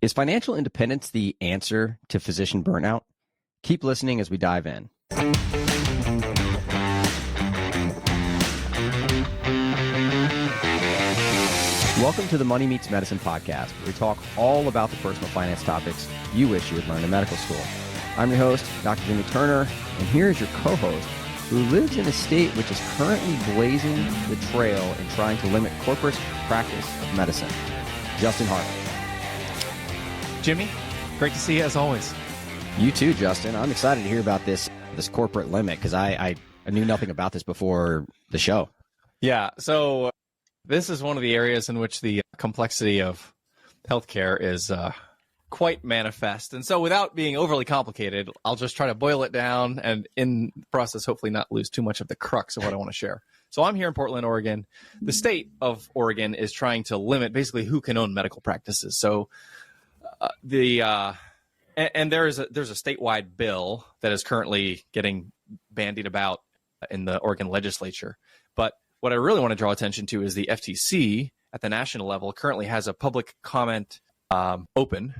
Is financial independence the answer to physician burnout? Keep listening as we dive in. Welcome to the Money Meets Medicine podcast, where we talk all about the personal finance topics you wish you would learn in medical school. I'm your host, Dr. Jimmy Turner, and here is your co-host, who lives in a state which is currently blazing the trail and trying to limit corporate practice of medicine, Justin Hartley. Jimmy, great to see you as always. You too, Justin. I'm excited to hear about this corporate limit because I knew nothing about this before the show. Yeah, so this is one of the areas in which the complexity of healthcare is quite manifest. And so without being overly complicated, I'll just try to boil it down and in the process, hopefully not lose too much of the crux of what I want to share. So I'm here in Portland, Oregon. The state of Oregon is trying to limit basically who can own medical practices. So there's a statewide bill that is currently getting bandied about in the Oregon legislature. But what I really want to draw attention to is the FTC at the national level currently has a public comment open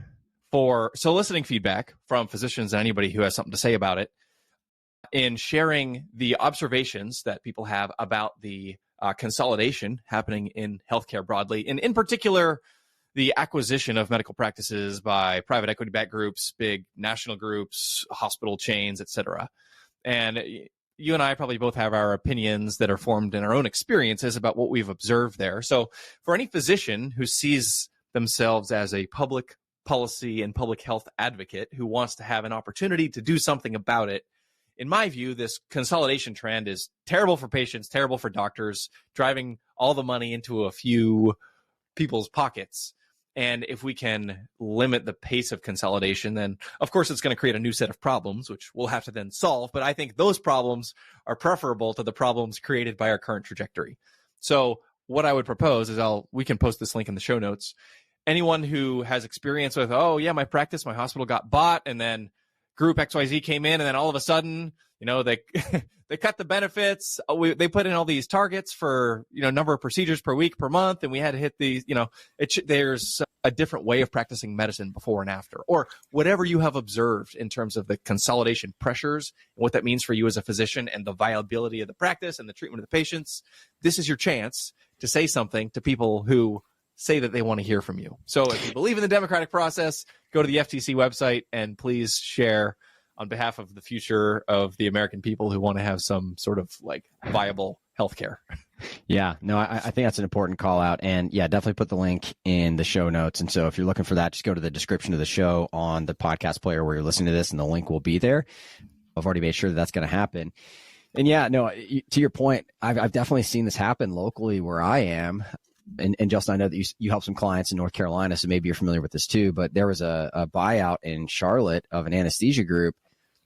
for soliciting feedback from physicians and anybody who has something to say about it in sharing the observations that people have about the consolidation happening in healthcare broadly, and in particular, the acquisition of medical practices by private equity-backed groups, big national groups, hospital chains, et cetera. And you and I probably both have our opinions that are formed in our own experiences about what we've observed there. So for any physician who sees themselves as a public policy and public health advocate who wants to have an opportunity to do something about it, in my view, this consolidation trend is terrible for patients, terrible for doctors, driving all the money into a few people's pockets. And if we can limit the pace of consolidation, then of course it's going to create a new set of problems, which we'll have to then solve. But I think those problems are preferable to the problems created by our current trajectory. So what I would propose is we can post this link in the show notes. Anyone who has experience with, oh yeah, my hospital got bought, and then group XYZ came in, and then all of a sudden, they they cut the benefits. They put in all these targets for, number of procedures per week, per month, and we had to hit these, there's a different way of practicing medicine before and after, or whatever you have observed in terms of the consolidation pressures and what that means for you as a physician and the viability of the practice and the treatment of the patients. This is your chance to say something to people who say that they want to hear from you. So if you believe in the democratic process, go to the FTC website and please share on behalf of the future of the American people who want to have some sort of viable healthcare. Yeah, no, I think that's an important call out. And yeah, definitely put the link in the show notes. And so if you're looking for that, just go to the description of the show on the podcast player where you're listening to this, and the link will be there. I've already made sure that that's going to happen. And yeah, no, to your point, I've definitely seen this happen locally where I am. And Justin, I know that you help some clients in North Carolina, so maybe you're familiar with this too, but there was a buyout in Charlotte of an anesthesia group.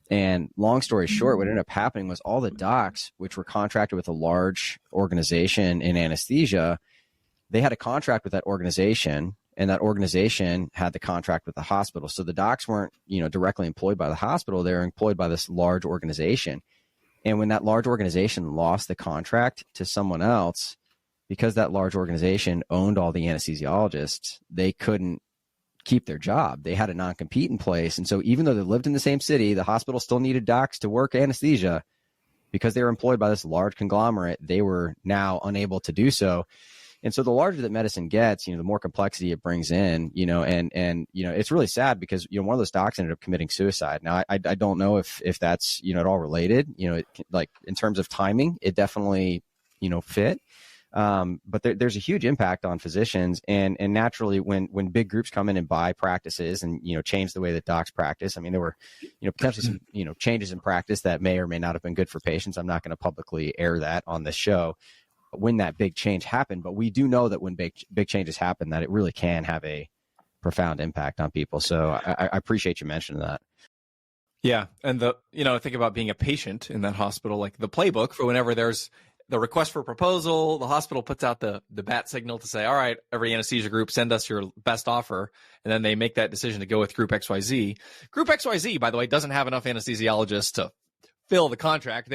And long story short, what ended up happening was all the docs, which were contracted with a large organization in anesthesia, they had a contract with that organization, and that organization had the contract with the hospital. So the docs weren't, directly employed by the hospital. They were employed by this large organization. And when that large organization lost the contract to someone else, because that large organization owned all the anesthesiologists, they couldn't keep their job. They had a non-compete in place. And so even though they lived in the same city, the hospital still needed docs to work anesthesia. Because they were employed by this large conglomerate, they were now unable to do so. And so the larger that medicine gets, the more complexity it brings in, and it's really sad because, one of those docs ended up committing suicide. Now, I don't know if that's, at all related, in terms of timing, it definitely, fit. But there's a huge impact on physicians, and naturally when big groups come in and buy practices and, change the way that docs practice. I mean, there were, potentially some, changes in practice that may or may not have been good for patients. I'm not going to publicly air that on this show when that big change happened, but we do know that when big changes happen, that it really can have a profound impact on people. So I appreciate you mentioning that. Yeah. And think about being a patient in that hospital, like the playbook for whenever there's the request for proposal, the hospital puts out the bat signal to say, all right, every anesthesia group, send us your best offer. And then they make that decision to go with Group XYZ. Group XYZ, by the way, doesn't have enough anesthesiologists to fill the contract.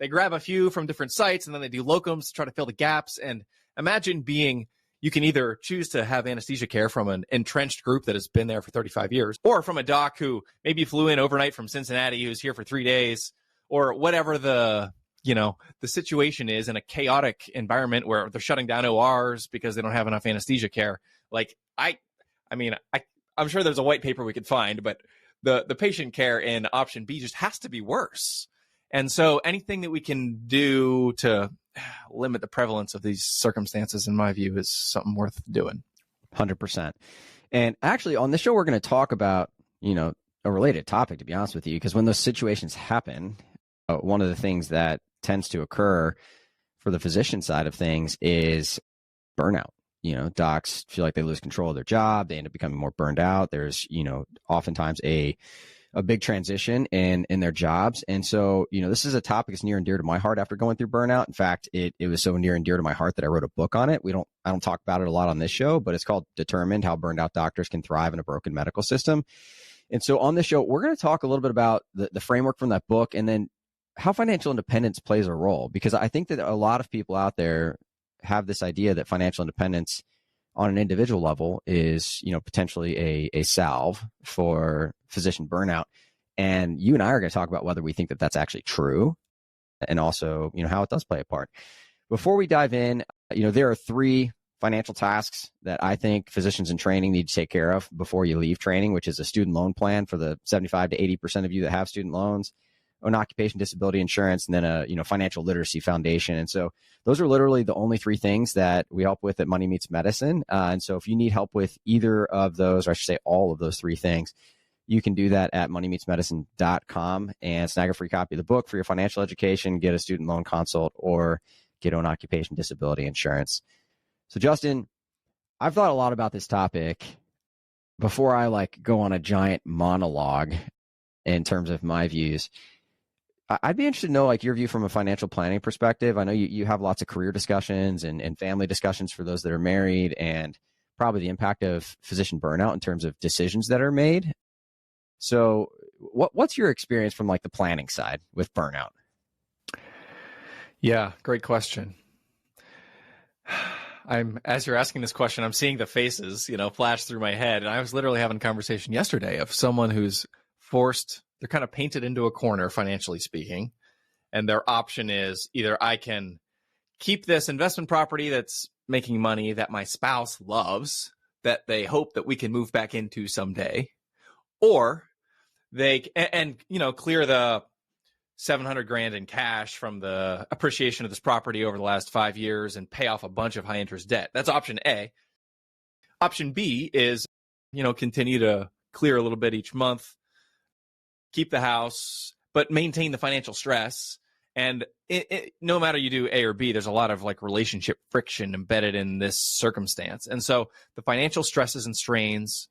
They grab a few from different sites and then they do locums to try to fill the gaps. And imagine being, you can either choose to have anesthesia care from an entrenched group that has been there for 35 years, or from a doc who maybe flew in overnight from Cincinnati, who's here for 3 days, or whatever the situation is in a chaotic environment where they're shutting down ORs because they don't have enough anesthesia care. Like I'm sure there's a white paper we could find, but the patient care in option B just has to be worse. And so anything that we can do to limit the prevalence of these circumstances, in my view, is something worth doing. 100%. And actually, on this show, we're going to talk about, a related topic, to be honest with you, because when those situations happen, one of the things that tends to occur for the physician side of things is burnout. Docs feel like they lose control of their job. They end up becoming more burned out. There's, oftentimes a big transition in their jobs. And so, this is a topic that's near and dear to my heart after going through burnout. In fact, it was so near and dear to my heart that I wrote a book on it. I don't talk about it a lot on this show, but it's called Determined: How Burned Out Doctors Can Thrive in a Broken Medical System. And so on this show, we're going to talk a little bit about the framework from that book, and then how financial independence plays a role, because I think that a lot of people out there have this idea that financial independence on an individual level is, potentially a salve for physician burnout. And you and I are going to talk about whether we think that that's actually true, and also, how it does play a part. Before we dive in, there are 3 financial tasks that I think physicians in training need to take care of before you leave training, which is a student loan plan for the 75 to 80% of you that have student loans, an occupation disability insurance, and then a financial literacy foundation. And so those are literally the only 3 things that we help with at Money Meets Medicine. And so if you need help with either of those, or I should say all of those 3 things, you can do that at moneymeetsmedicine.com and snag a free copy of the book for your financial education, get a student loan consult, or get an occupation disability insurance. So Justin, I've thought a lot about this topic before I go on a giant monologue in terms of my views. I'd be interested to know your view from a financial planning perspective. I know you have lots of career discussions and family discussions for those that are married, and probably the impact of physician burnout in terms of decisions that are made. So what's your experience from the planning side with burnout? Yeah, great question. As you're asking this question, I'm seeing the faces, flash through my head. And I was literally having a conversation yesterday of someone who's they're kind of painted into a corner, financially speaking. And their option is either I can keep this investment property that's making money that my spouse loves, that they hope that we can move back into someday, or they clear the $700,000 in cash from the appreciation of this property over the last 5 years and pay off a bunch of high interest debt. That's option A. Option B is, continue to clear a little bit each month, keep the house, but maintain the financial stress. And no matter you do A or B, there's a lot of relationship friction embedded in this circumstance. And so the financial stresses and strains,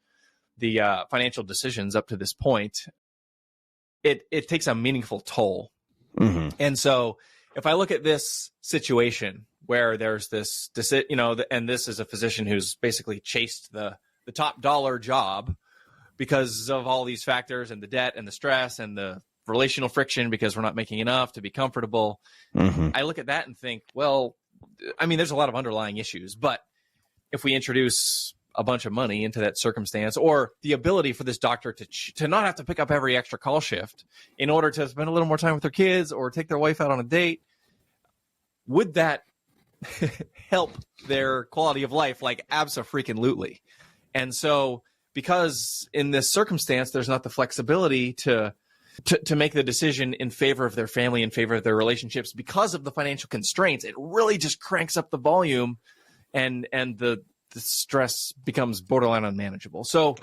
the financial decisions up to this point, it takes a meaningful toll. Mm-hmm. And so if I look at this situation where there's this, and this is a physician who's basically chased the top dollar job because of all these factors and the debt and the stress and the relational friction because we're not making enough to be comfortable. Mm-hmm. I look at that and think, well, there's a lot of underlying issues, but if we introduce a bunch of money into that circumstance, or the ability for this doctor to not have to pick up every extra call shift in order to spend a little more time with their kids or take their wife out on a date, would that help their quality of life? Abso-freaking-lutely. And so because in this circumstance, there's not the flexibility to make the decision in favor of their family, in favor of their relationships, because of the financial constraints, it really just cranks up the volume, and the stress becomes borderline unmanageable. So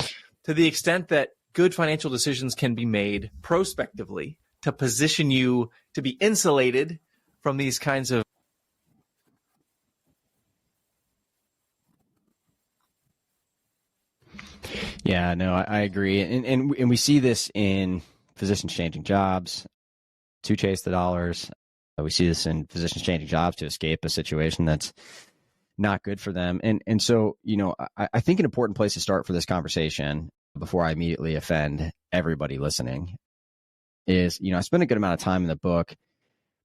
to the extent that good financial decisions can be made prospectively to position you to be insulated from these kinds of Yeah, no, I agree. And we see this in physicians changing jobs to chase the dollars. We see this in physicians changing jobs to escape a situation that's not good for them. And so, I think an important place to start for this conversation, before I immediately offend everybody listening, is, I spent a good amount of time in the book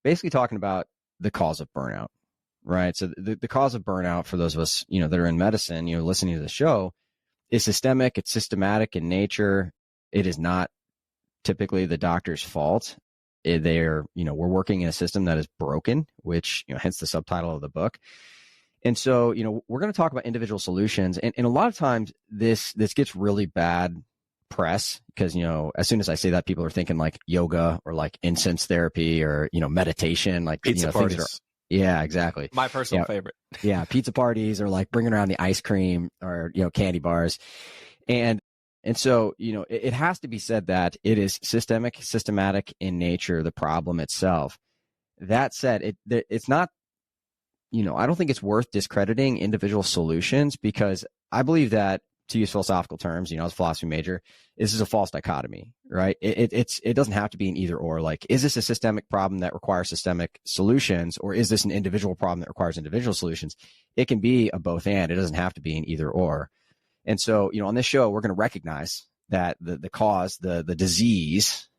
basically talking about the cause of burnout. right? So the cause of burnout for those of us, that are in medicine, listening to the show, is systemic. It's systematic in nature. It is not typically the doctor's fault. We're working in a system that is broken, which, hence the subtitle of the book. And so, we're going to talk about individual solutions. And a lot of times this gets really bad press because, as soon as I say that, people are thinking like yoga or like incense therapy or, meditation, like pizza parties. Things yeah, exactly. My personal favorite. Yeah. Pizza parties or like bringing around the ice cream or, candy bars. And so, it has to be said that it is systematic in nature, the problem itself. That said, it's not, I don't think it's worth discrediting individual solutions because I believe that, to use philosophical terms, as a philosophy major, this is a false dichotomy, right? It doesn't have to be an either or. Like, is this a systemic problem that requires systemic solutions, or is this an individual problem that requires individual solutions? It can be a both and. It doesn't have to be an either or. And so, on this show, we're going to recognize that the cause, the disease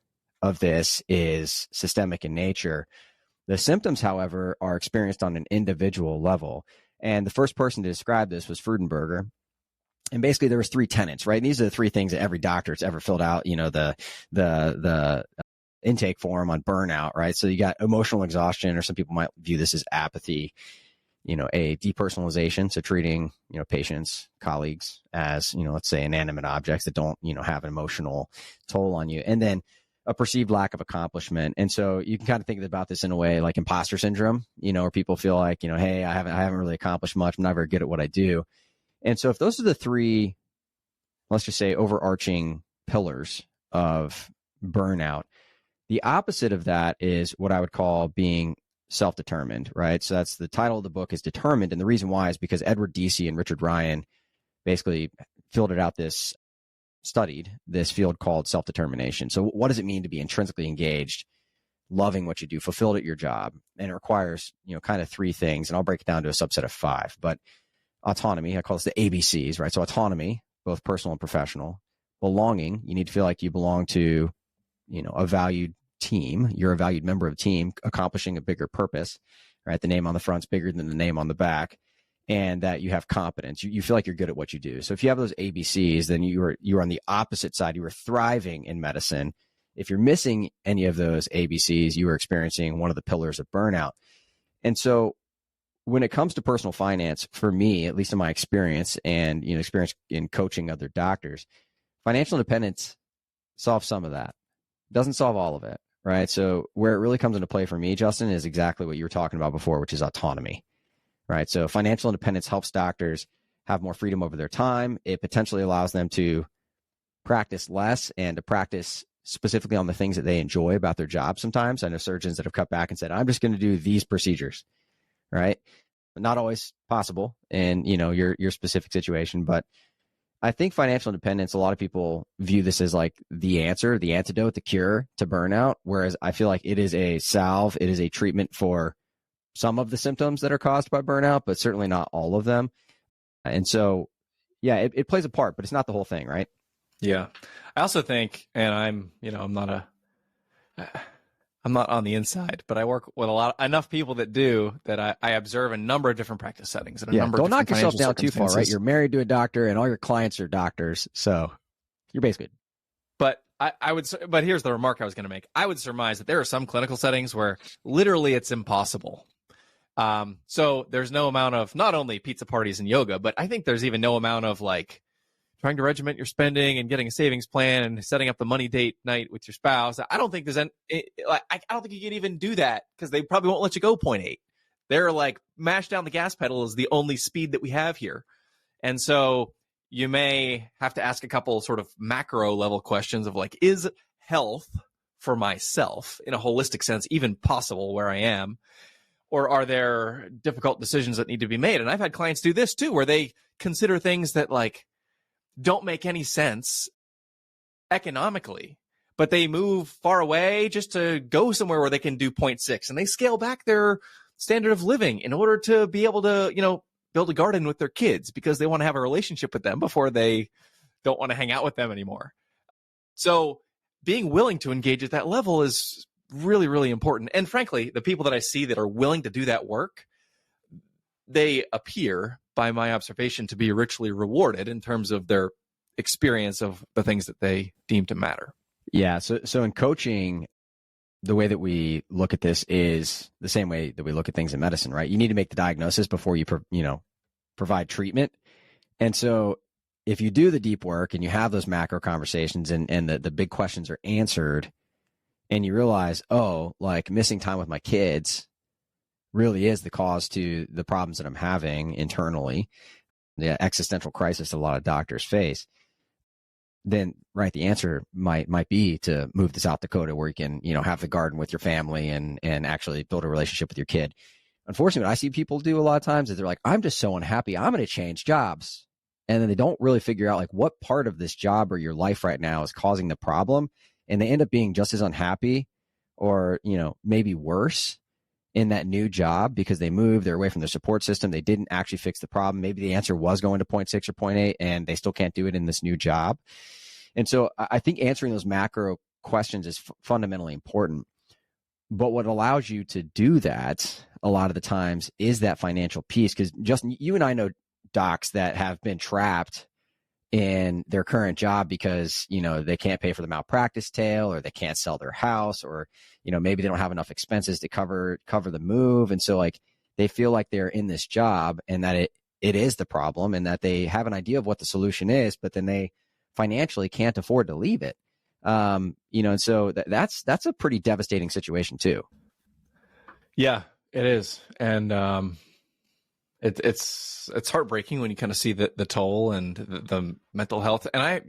of this is systemic in nature. The symptoms, however, are experienced on an individual level. And the first person to describe this was Freudenberger. And basically there was 3 tenets, right? And these are the 3 things that every doctor that's ever filled out, the intake form on burnout, right? So you got emotional exhaustion, or some people might view this as apathy, a depersonalization. So treating, patients, colleagues as, let's say inanimate objects that don't, have an emotional toll on you. And then a perceived lack of accomplishment. And so you can kind of think about this in a way like imposter syndrome, where people feel like, hey, I haven't really accomplished much. I'm not very good at what I do. And so if those are the 3, let's just say, overarching pillars of burnout, the opposite of that is what I would call being self-determined, right? So that's the title of the book, is Determined. And the reason why is because Edward Deci and Richard Ryan basically studied this field called self-determination. So what does it mean to be intrinsically engaged, loving what you do, fulfilled at your job? And it requires, kind of 3 things. And I'll break it down to a subset of 5. But autonomy, I call this the ABCs, right? So autonomy, both personal and professional. Belonging, you need to feel like you belong to, a valued team. You're a valued member of a team accomplishing a bigger purpose, right? The name on the front's bigger than the name on the back. And that you have competence. You feel like you're good at what you do. So if you have those ABCs, then you're on the opposite side. You are thriving in medicine. If you're missing any of those ABCs, you are experiencing one of the pillars of burnout. And so when it comes to personal finance, for me, at least in my experience and experience in coaching other doctors, financial independence solves some of that. Doesn't solve all of it, right? So where it really comes into play for me, Justin, is exactly what you were talking about before, which is autonomy, right? So financial independence helps doctors have more freedom over their time. It potentially allows them to practice less and to practice specifically on the things that they enjoy about their job. Sometimes I know surgeons that have cut back and said, I'm just going to do these procedures, right? But not always possible in, your specific situation. But I think financial independence, a lot of people view this as like the answer, the antidote, the cure to burnout. Whereas I feel like it is a salve. It is a treatment for some of the symptoms that are caused by burnout, but certainly not all of them. And so, yeah, it plays a part, but it's not the whole thing, right? Yeah. I also think, and I'm not on the inside, but I work with enough people that do that. I observe a number of different practice settings and a number don't of knock different yourself down too far, right? You're married to a doctor and all your clients are doctors. So you're basically. But but here's the remark I was going to make. I would surmise that there are some clinical settings where literally it's impossible. So there's no amount of not only pizza parties and yoga, but I think there's even no amount of like trying to regiment your spending and getting a savings plan and setting up the money date night with your spouse. I don't think there's I don't think you can even do that because they probably won't let you go 0.8. They're like, mash down the gas pedal is the only speed that we have here. And so you may have to ask a couple sort of macro level questions of like, is health for myself in a holistic sense even possible where I am? Or are there difficult decisions that need to be made? And I've had clients do this too, where they consider things that like don't make any sense economically, but they move far away just to go somewhere where they can do 0.6, and they scale back their standard of living in order to be able to, build a garden with their kids because they want to have a relationship with them before they don't want to hang out with them anymore. So being willing to engage at that level is really, really important. And frankly, the people that I see that are willing to do that work, they appear, by my observation, to be richly rewarded in terms of their experience of the things that they deem to matter. Yeah. So in coaching, the way that we look at this is the same way that we look at things in medicine, right? You need to make the diagnosis before you provide treatment. And so if you do the deep work and you have those macro conversations and the big questions are answered, and you realize, oh, like missing time with my kids really is the cause to the problems that I'm having internally, the existential crisis a lot of doctors face, then right, the answer might be to move to South Dakota where you can, have the garden with your family and actually build a relationship with your kid. Unfortunately, what I see people do a lot of times is they're like, I'm just so unhappy, I'm going to change jobs. And then they don't really figure out like what part of this job or your life right now is causing the problem. And they end up being just as unhappy or, maybe worse in that new job because they moved, they're away from their support system. They didn't actually fix the problem. Maybe the answer was going to 0.6 or 0.8 and they still can't do it in this new job. And so I think answering those macro questions is fundamentally important. But what allows you to do that a lot of the times is that financial piece. Because Justin, you and I know docs that have been trapped in their current job because, they can't pay for the malpractice tail, or they can't sell their house, or, maybe they don't have enough expenses to cover the move. And so like they feel like they're in this job and that it is the problem and that they have an idea of what the solution is, but then they financially can't afford to leave it. And so that's a pretty devastating situation too. Yeah, it is. And it's heartbreaking when you kind of see the toll and the mental health. And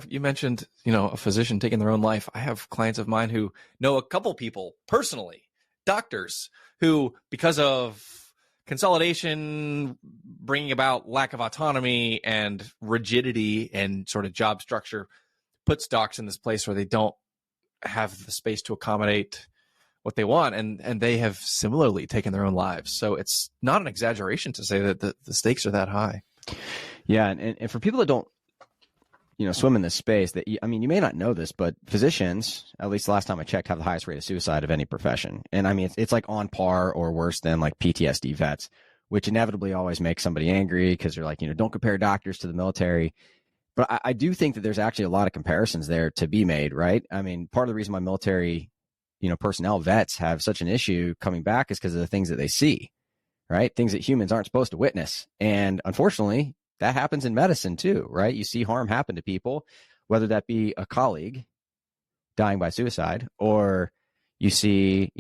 you mentioned, a physician taking their own life. I have clients of mine who know a couple people personally, doctors, who, because of consolidation bringing about lack of autonomy and rigidity and sort of job structure, puts docs in this place where they don't have the space to accommodate what they want, and they have similarly taken their own lives. So it's not an exaggeration to say that the stakes are that high. Yeah, and for people that don't swim in this space, that you may not know this, but physicians, at least the last time I checked, have the highest rate of suicide of any profession. And it's like on par or worse than like PTSD vets, which inevitably always makes somebody angry because they're like, don't compare doctors to the military. But I do think that there's actually a lot of comparisons there to be made, right? Part of the reason my military, personnel vets have such an issue coming back is because of the things that they see, right? Things that humans aren't supposed to witness. And unfortunately, that happens in medicine too, right? You see harm happen to people, whether that be a colleague dying by suicide, or you see,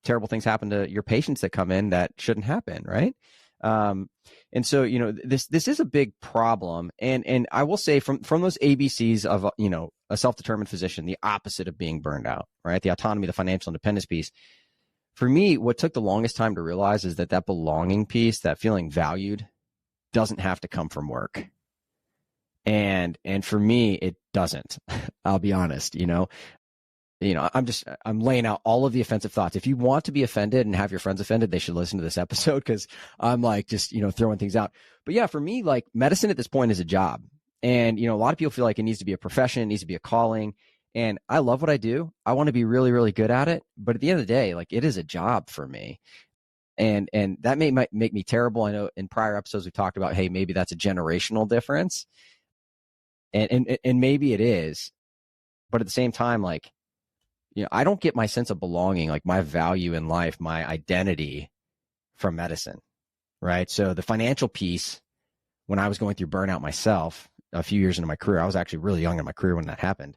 terrible things happen to your patients that come in that shouldn't happen, right? And so, this is a big problem. And I will say from those ABCs of, a self-determined physician, the opposite of being burned out, right? The autonomy, the financial independence piece. For me, what took the longest time to realize is that belonging piece, that feeling valued, doesn't have to come from work. And for me, it doesn't. I'll be honest, I'm laying out all of the offensive thoughts. If you want to be offended and have your friends offended, they should listen to this episode because I'm like just, throwing things out. But yeah, for me, like medicine at this point is a job. And, a lot of people feel like it needs to be a profession, it needs to be a calling. And I love what I do. I want to be really, really good at it. But at the end of the day, like it is a job for me. And that might make me terrible. I know in prior episodes we talked about, hey, maybe that's a generational difference. And maybe it is. But at the same time, like, I don't get my sense of belonging, like my value in life, my identity from medicine, right? So the financial piece, when I was going through burnout myself a few years into my career, I was actually really young in my career when that happened.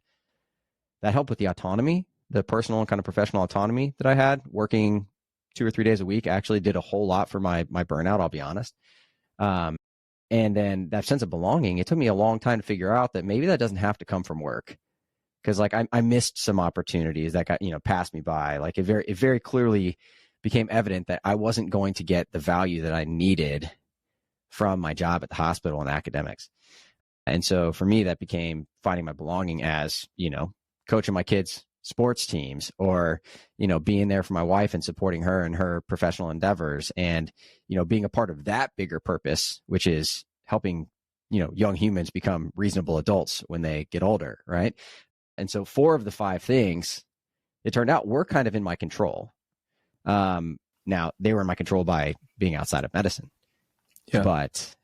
That helped with the autonomy, the personal and kind of professional autonomy that I had. Working 2 or 3 days a week actually did a whole lot for my burnout, I'll be honest. And then that sense of belonging, it took me a long time to figure out that maybe that doesn't have to come from work. Because like I missed some opportunities that got, passed me by. Like it very clearly became evident that I wasn't going to get the value that I needed from my job at the hospital and academics. And so for me, that became finding my belonging as, coaching my kids' sports teams, or, being there for my wife and supporting her in her professional endeavors, and, being a part of that bigger purpose, which is helping, young humans become reasonable adults when they get older, right? And so 4 of the 5 things, it turned out, were kind of in my control. Now, they were in my control by being outside of medicine. Yeah. But,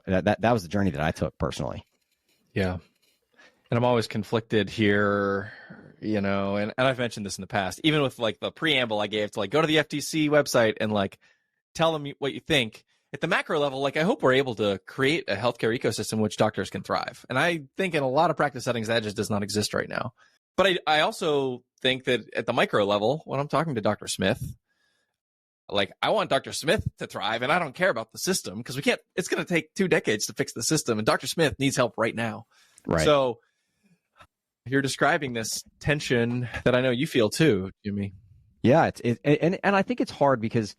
that was the journey that I took personally. Yeah. And I'm always conflicted here, and I've mentioned this in the past, even with like the preamble I gave to like go to the FTC website and like tell them what you think. At the macro level, like I hope we're able to create a healthcare ecosystem in which doctors can thrive. And I think in a lot of practice settings that just does not exist right now. But I also think that at the micro level, when I'm talking to Dr. Smith, like I want Dr. Smith to thrive, and I don't care about the system because it's going to take 2 decades to fix the system, and Dr. Smith needs help right now. Right. So you're describing this tension that I know you feel too, Jimmy. Yeah, and I think it's hard because,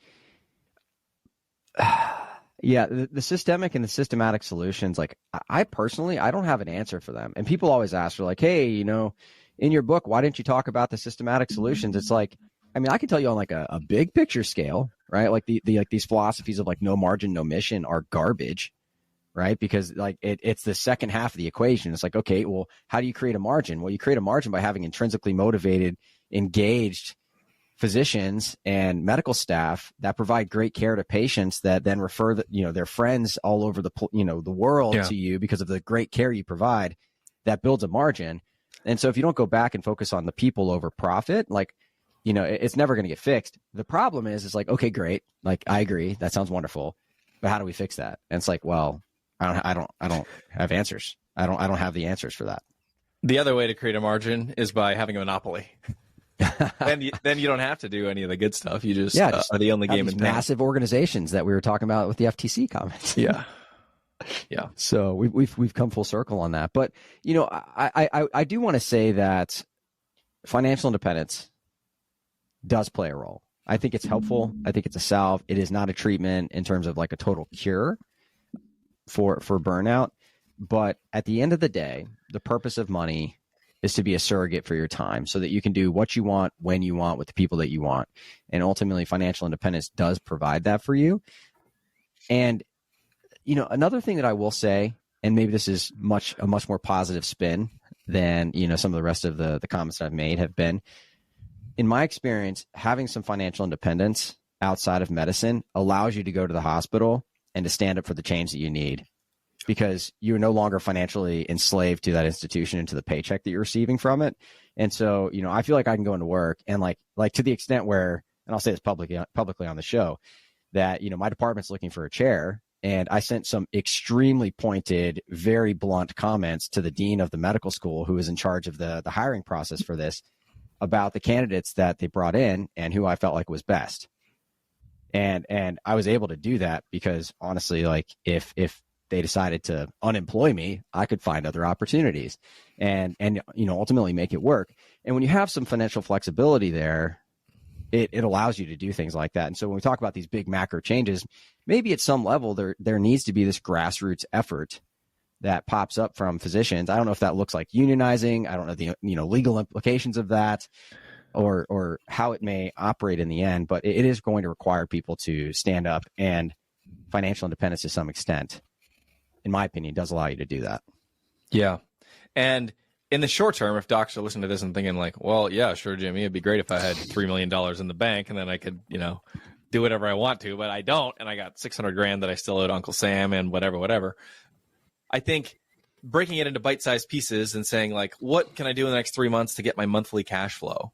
the systemic and the systematic solutions, like I personally, I don't have an answer for them. And people always ask, they're like, hey, in your book, why didn't you talk about the systematic solutions? It's like, I mean, I can tell you on like a big picture scale, right? Like these philosophies of like no margin, no mission are garbage, right? Because like it's the second half of the equation. It's like, okay, well, how do you create a margin? Well, you create a margin by having intrinsically motivated, engaged physicians and medical staff that provide great care to patients that then refer their friends all over the world to you because of the great care you provide. That builds a margin. And so if you don't go back and focus on the people over profit, like, it's never going to get fixed. The problem is like, okay, great. Like, I agree. That sounds wonderful. But how do we fix that? And it's like, well, I don't have answers. I don't have the answers for that. The other way to create a margin is by having a monopoly. then you don't have to do any of the good stuff. You just are the only game in town. Massive organizations that we were talking about with the FTC comments. Yeah. So we've come full circle on that. But I do want to say that financial independence does play a role. I think it's helpful. I think it's a salve. It is not a treatment in terms of like a total cure for burnout. But at the end of the day, the purpose of money is to be a surrogate for your time so that you can do what you want, when you want, with the people that you want. And ultimately, financial independence does provide that for you. And, another thing that I will say, and maybe this is a much more positive spin than, some of the rest of the comments I've made have been, in my experience, having some financial independence outside of medicine allows you to go to the hospital and to stand up for the change that you need, because you're no longer financially enslaved to that institution and to the paycheck that you're receiving from it. And so, I feel like I can go into work and like to the extent where, and I'll say this publicly on the show, that, my department's looking for a chair, and I sent some extremely pointed, very blunt comments to the dean of the medical school who is in charge of the hiring process for this, about the candidates that they brought in and who I felt like was best. And I was able to do that because honestly, like if they decided to unemploy me, I could find other opportunities and ultimately make it work. And when you have some financial flexibility there, it allows you to do things like that. And so when we talk about these big macro changes, maybe at some level there needs to be this grassroots effort that pops up from physicians. I don't know if that looks like unionizing. I don't know the legal implications of that or how it may operate in the end, but it is going to require people to stand up, and financial independence to some extent, in my opinion, does allow you to do that. Yeah. And in the short term, if docs are listening to this and thinking like, well, yeah, sure, Jimmy, it'd be great if I had $3 million in the bank and then I could, do whatever I want to, but I don't. And I got $600,000 that I still owed Uncle Sam and whatever. I think breaking it into bite-sized pieces and saying like, what can I do in the next 3 months to get my monthly cash flow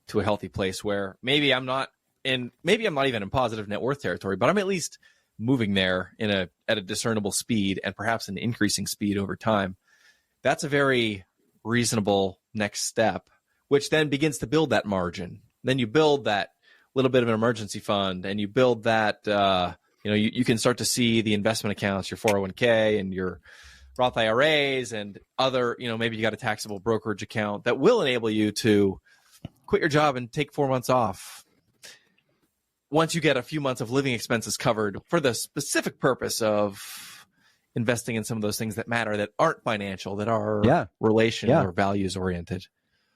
to a healthy place where maybe I'm not even in positive net worth territory, but I'm at least moving there at a discernible speed and perhaps an increasing speed over time. That's a very reasonable next step, which then begins to build that margin. Then you build that little bit of an emergency fund, and you build that, you can start to see the investment accounts, your 401k and your Roth IRAs and other, maybe you got a taxable brokerage account that will enable you to quit your job and take 4 months off. Once you get a few months of living expenses covered for the specific purpose of investing in some of those things that matter, that aren't financial, that are relational or values oriented.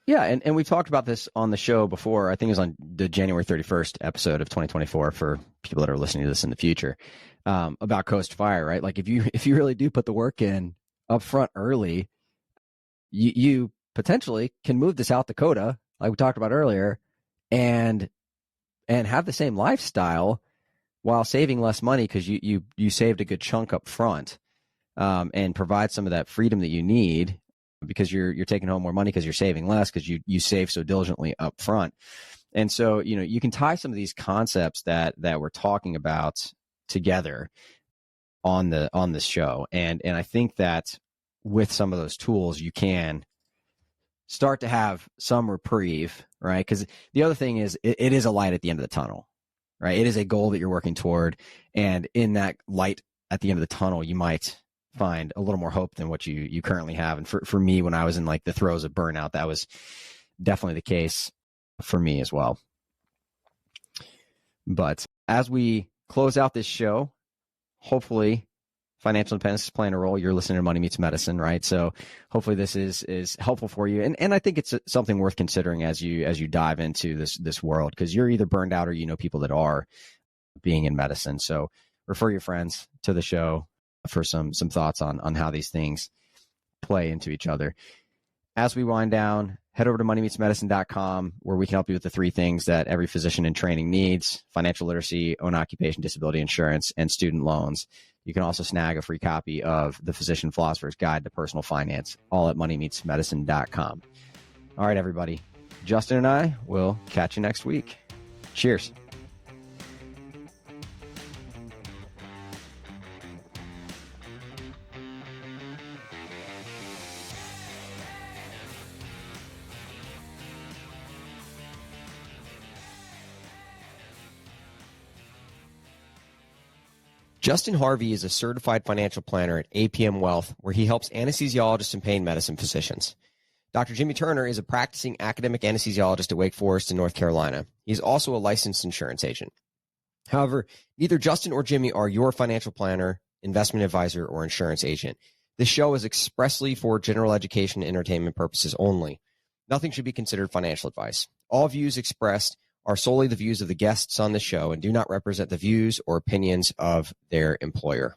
Yeah, and we talked about this on the show before. I think it was on the January 31st episode of 2024 for people that are listening to this in the future, about Coast Fire, right? Like if you really do put the work in up front early, you potentially can move to South Dakota, like we talked about earlier, and have the same lifestyle while saving less money because you saved a good chunk up front, and provide some of that freedom that you need because you're taking home more money because you're saving less because you save so diligently up front. And so, you can tie some of these concepts that we're talking about together on this show. And I think that with some of those tools, you can start to have some reprieve, right? Because the other thing is it is a light at the end of the tunnel, right? It is a goal that you're working toward. And in that light at the end of the tunnel, you might find a little more hope than what you currently have. And for me, when I was in like the throes of burnout, that was definitely the case for me as well. But as we close out this show, hopefully financial independence is playing a role. You're listening to Money Meets Medicine, right? So hopefully this is helpful for you. And I think it's something worth considering as you dive into this world, because you're either burned out or people that are being in medicine. So refer your friends to the show for some thoughts on how these things play into each other. As we wind down, head over to moneymeetsmedicine.com, where we can help you with the 3 things that every physician in training needs: financial literacy, own occupation disability insurance, and student loans. You can also snag a free copy of The Physician Philosopher's Guide to Personal Finance, all at moneymeetsmedicine.com. All right, everybody. Justin and I will catch you next week. Cheers. Justin Harvey is a certified financial planner at APM Wealth, where he helps anesthesiologists and pain medicine physicians. Dr. Jimmy Turner is a practicing academic anesthesiologist at Wake Forest in North Carolina. He's also a licensed insurance agent. However, neither Justin or Jimmy are your financial planner, investment advisor, or insurance agent. This show is expressly for general education and entertainment purposes only. Nothing should be considered financial advice. All views expressed are solely the views of the guests on the show and do not represent the views or opinions of their employer.